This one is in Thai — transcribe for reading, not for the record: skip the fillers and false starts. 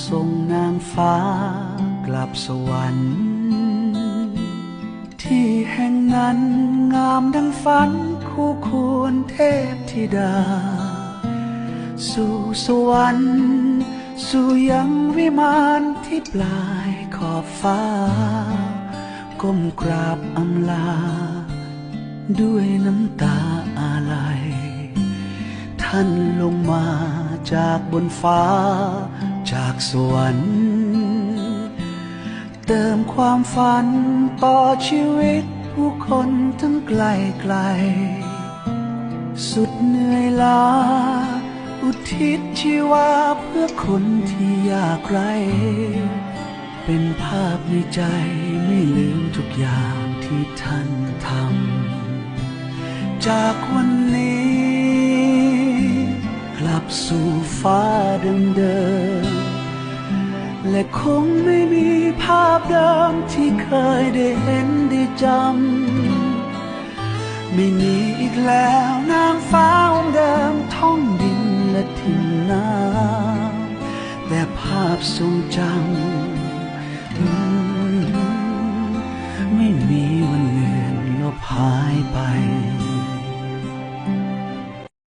ส่งนางฟ้ากลับสวรรค์ที่แห่งนั้นงามดังฝันคู่ควรเทพธิดาสู่สวรรค์สู่ยังวิมานที่ปลายขอบฟ้าก้มกราบอำลาด้วยน้ำตาอาลัยท่านลงมาจากบนฟ้าจากสวรรค์เติมความฝันต่อชีวิตผู้คนทั้งไกลไกลสุดเหนื่อยล้าอุทิศชีวาเพื่อคนที่ยากไร้เป็นภาพในใจไม่ลืมทุกอย่างที่ท่านทำจากวันนี้กลับสู่ฟ้าเดิมๆและคงไม่มีภาพเดิมที่เคยได้เห็นได้จำไม่มีอีกแล้วนางฟ้าองค์เดิมท่องดินและถิ่นน้ำแต่ภาพทรงจำ